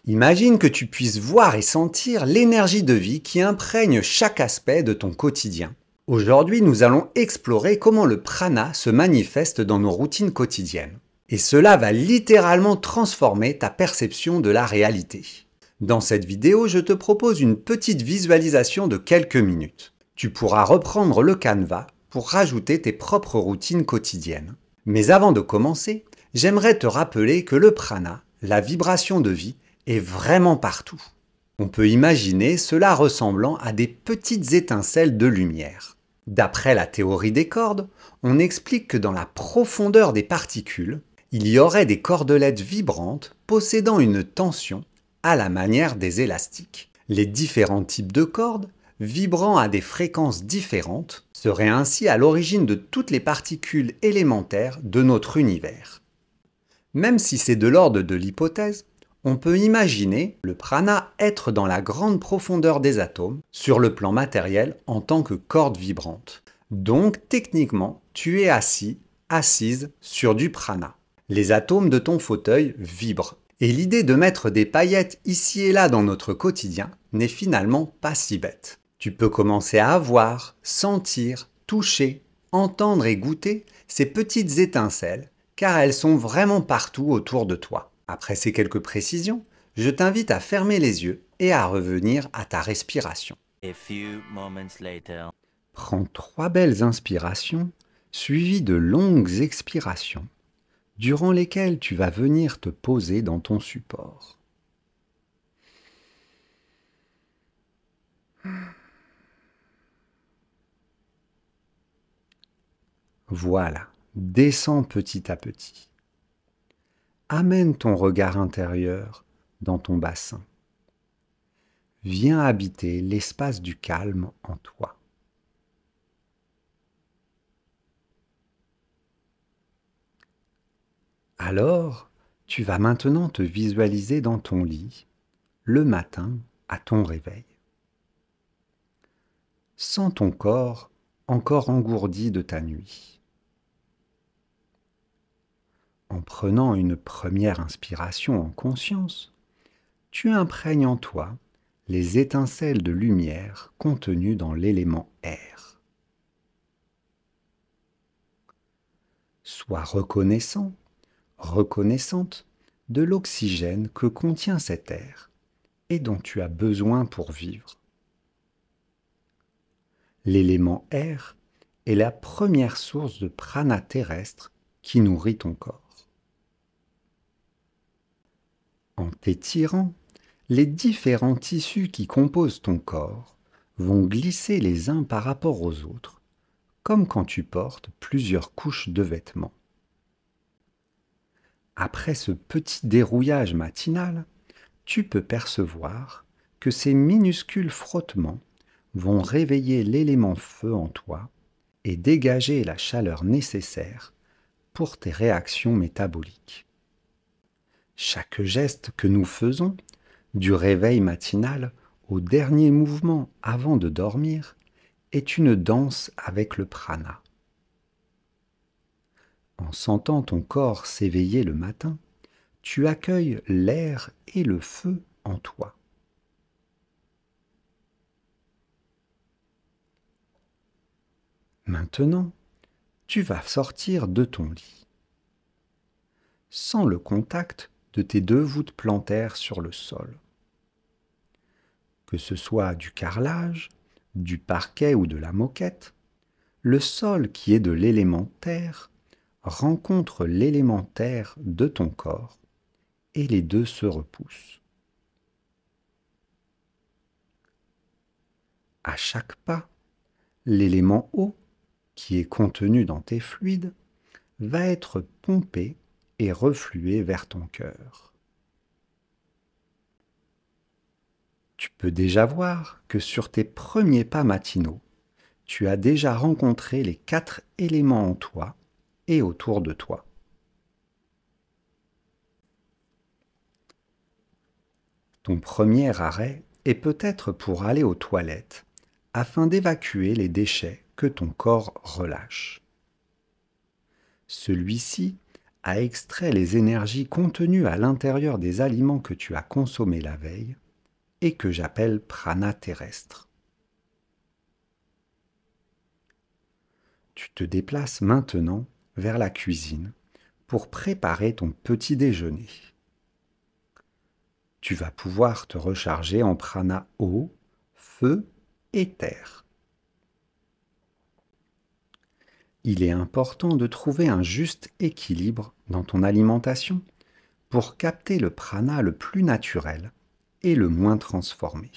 Imagine que tu puisses voir et sentir l'énergie de vie qui imprègne chaque aspect de ton quotidien. Aujourd'hui, nous allons explorer comment le prana se manifeste dans nos routines quotidiennes. Et cela va littéralement transformer ta perception de la réalité. Dans cette vidéo, je te propose une petite visualisation de quelques minutes. Tu pourras reprendre le canevas pour rajouter tes propres routines quotidiennes. Mais avant de commencer, j'aimerais te rappeler que le prana, la vibration de vie, est vraiment partout. On peut imaginer cela ressemblant à des petites étincelles de lumière. D'après la théorie des cordes, on explique que dans la profondeur des particules, il y aurait des cordelettes vibrantes possédant une tension à la manière des élastiques. Les différents types de cordes, vibrant à des fréquences différentes, seraient ainsi à l'origine de toutes les particules élémentaires de notre univers. Même si c'est de l'ordre de l'hypothèse, on peut imaginer le prana être dans la grande profondeur des atomes, sur le plan matériel en tant que corde vibrante. Donc techniquement, tu es assis, assise sur du prana. Les atomes de ton fauteuil vibrent. Et l'idée de mettre des paillettes ici et là dans notre quotidien n'est finalement pas si bête. Tu peux commencer à voir, sentir, toucher, entendre et goûter ces petites étincelles, car elles sont vraiment partout autour de toi. Après ces quelques précisions, je t'invite à fermer les yeux et à revenir à ta respiration. Prends 3 belles inspirations, suivies de longues expirations, durant lesquelles tu vas venir te poser dans ton support. Voilà, descends petit à petit. Amène ton regard intérieur dans ton bassin. Viens habiter l'espace du calme en toi. Alors, tu vas maintenant te visualiser dans ton lit, le matin à ton réveil. Sens ton corps encore engourdi de ta nuit. En prenant une première inspiration en conscience, tu imprègnes en toi les étincelles de lumière contenues dans l'élément air. Sois reconnaissant, reconnaissante de l'oxygène que contient cet air et dont tu as besoin pour vivre. L'élément air est la première source de prana terrestre qui nourrit ton corps. En t'étirant, les différents tissus qui composent ton corps vont glisser les uns par rapport aux autres, comme quand tu portes plusieurs couches de vêtements. Après ce petit dérouillage matinal, tu peux percevoir que ces minuscules frottements vont réveiller l'élément feu en toi et dégager la chaleur nécessaire pour tes réactions métaboliques. Chaque geste que nous faisons, du réveil matinal au dernier mouvement avant de dormir, est une danse avec le prana. En sentant ton corps s'éveiller le matin, tu accueilles l'air et le feu en toi. Maintenant, tu vas sortir de ton lit. Sens le contact de tes 2 voûtes plantaires sur le sol. Que ce soit du carrelage, du parquet ou de la moquette, le sol qui est de l'élément terre rencontre l'élément terre de ton corps et les 2 se repoussent. À chaque pas, l'élément eau, qui est contenu dans tes fluides, va être pompé et refluer vers ton cœur. Tu peux déjà voir que sur tes premiers pas matinaux, tu as déjà rencontré les 4 éléments en toi et autour de toi. Ton premier arrêt est peut-être pour aller aux toilettes, afin d'évacuer les déchets que ton corps relâche. Celui-ci a extrait les énergies contenues à l'intérieur des aliments que tu as consommés la veille et que j'appelle prana terrestre. Tu te déplaces maintenant vers la cuisine pour préparer ton petit déjeuner. Tu vas pouvoir te recharger en prana eau, feu et terre. Il est important de trouver un juste équilibre dans ton alimentation pour capter le prana le plus naturel et le moins transformé.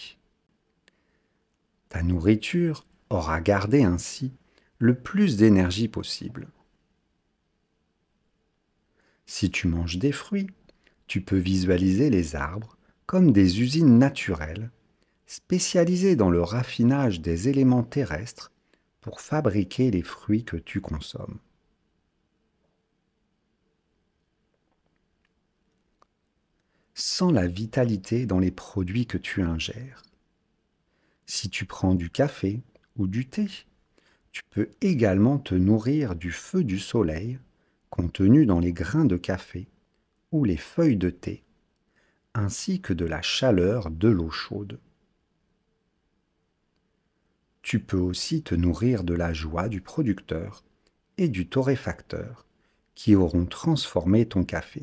Ta nourriture aura gardé ainsi le plus d'énergie possible. Si tu manges des fruits, tu peux visualiser les arbres comme des usines naturelles, spécialisées dans le raffinage des éléments terrestres pour fabriquer les fruits que tu consommes. Sens la vitalité dans les produits que tu ingères. Si tu prends du café ou du thé, tu peux également te nourrir du feu du soleil contenu dans les grains de café ou les feuilles de thé, ainsi que de la chaleur de l'eau chaude. Tu peux aussi te nourrir de la joie du producteur et du torréfacteur qui auront transformé ton café.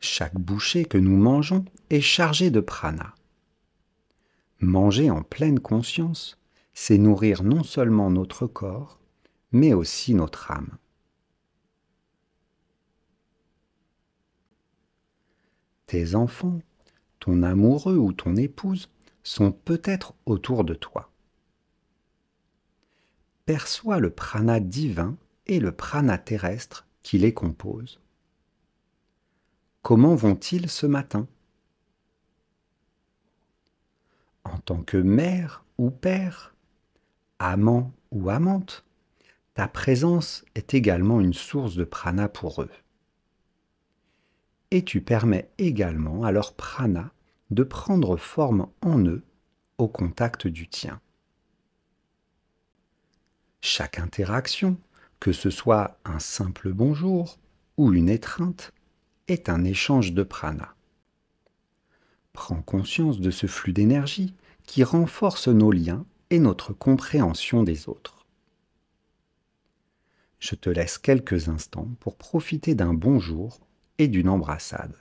Chaque bouchée que nous mangeons est chargée de prana. Manger en pleine conscience, c'est nourrir non seulement notre corps, mais aussi notre âme. Tes enfants, ton amoureux ou ton épouse sont peut-être autour de toi. Perçois le prana divin et le prana terrestre qui les composent. Comment vont-ils ce matin? En tant que mère ou père, amant ou amante, ta présence est également une source de prana pour eux. Et tu permets également à leur prana de prendre forme en eux au contact du tien. Chaque interaction, que ce soit un simple bonjour ou une étreinte, est un échange de prana. Prends conscience de ce flux d'énergie qui renforce nos liens et notre compréhension des autres. Je te laisse quelques instants pour profiter d'un bonjour et d'une embrassade.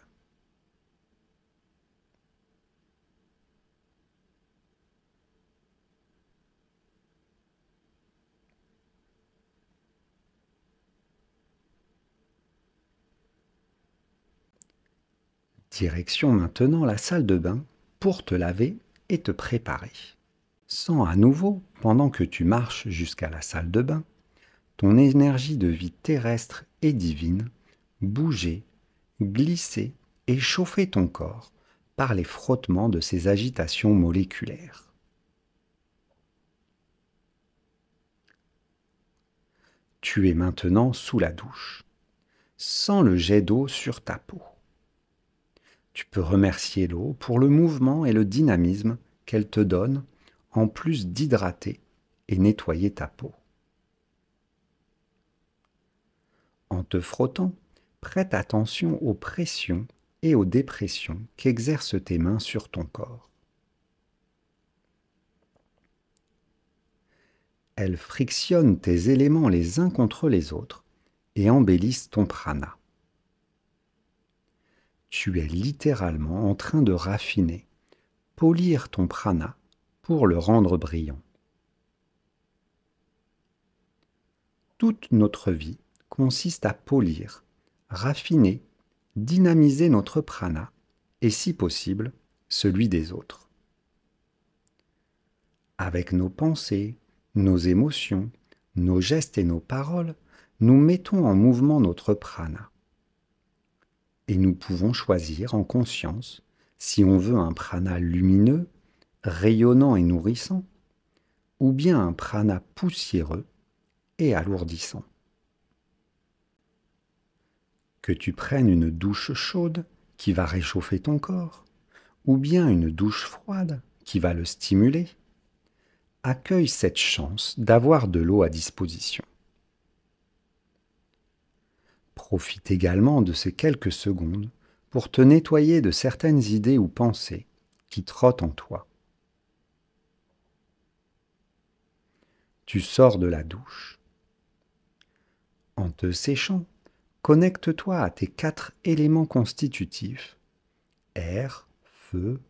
Direction maintenant la salle de bain pour te laver et te préparer. Sens à nouveau, pendant que tu marches jusqu'à la salle de bain, ton énergie de vie terrestre et divine bouger, glisser et chauffer ton corps par les frottements de ces agitations moléculaires. Tu es maintenant sous la douche. Sens le jet d'eau sur ta peau. Tu peux remercier l'eau pour le mouvement et le dynamisme qu'elle te donne, en plus d'hydrater et nettoyer ta peau. En te frottant, prête attention aux pressions et aux dépressions qu'exercent tes mains sur ton corps. Elles frictionnent tes éléments les uns contre les autres et embellissent ton prana. Tu es littéralement en train de raffiner, polir ton prana pour le rendre brillant. Toute notre vie consiste à polir, raffiner, dynamiser notre prana et, si possible, celui des autres. Avec nos pensées, nos émotions, nos gestes et nos paroles, nous mettons en mouvement notre prana. Et nous pouvons choisir en conscience si on veut un prana lumineux, rayonnant et nourrissant, ou bien un prana poussiéreux et alourdissant. Que tu prennes une douche chaude qui va réchauffer ton corps, ou bien une douche froide qui va le stimuler, accueille cette chance d'avoir de l'eau à disposition. Profite également de ces quelques secondes pour te nettoyer de certaines idées ou pensées qui trottent en toi. Tu sors de la douche. En te séchant, connecte-toi à tes 4 éléments constitutifs, air, feu,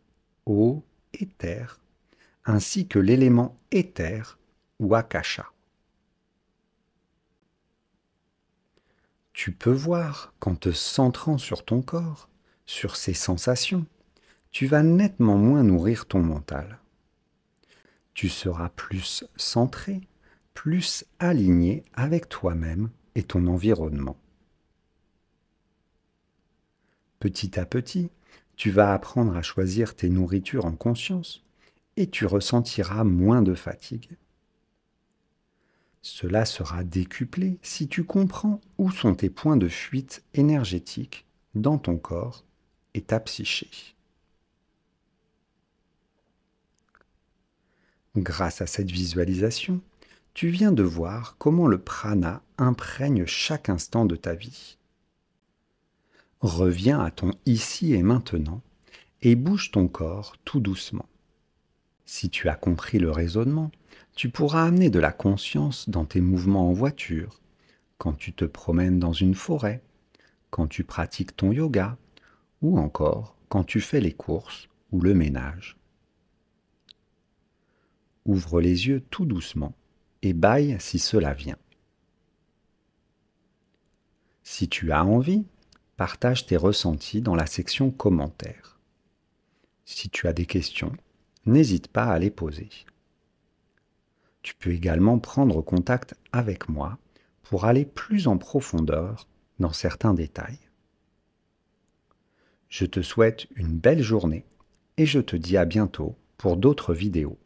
eau et terre, ainsi que l'élément éther ou akasha. Tu peux voir qu'en te centrant sur ton corps, sur ses sensations, tu vas nettement moins nourrir ton mental. Tu seras plus centré, plus aligné avec toi-même et ton environnement. Petit à petit, tu vas apprendre à choisir tes nourritures en conscience et tu ressentiras moins de fatigue. Cela sera décuplé si tu comprends où sont tes points de fuite énergétiques dans ton corps et ta psyché. Grâce à cette visualisation, tu viens de voir comment le prana imprègne chaque instant de ta vie. Reviens à ton ici et maintenant et bouge ton corps tout doucement. Si tu as compris le raisonnement, tu pourras amener de la conscience dans tes mouvements en voiture, quand tu te promènes dans une forêt, quand tu pratiques ton yoga, ou encore quand tu fais les courses ou le ménage. Ouvre les yeux tout doucement et bâille si cela vient. Si tu as envie, partage tes ressentis dans la section commentaires. Si tu as des questions, n'hésite pas à les poser. Tu peux également prendre contact avec moi pour aller plus en profondeur dans certains détails. Je te souhaite une belle journée et je te dis à bientôt pour d'autres vidéos.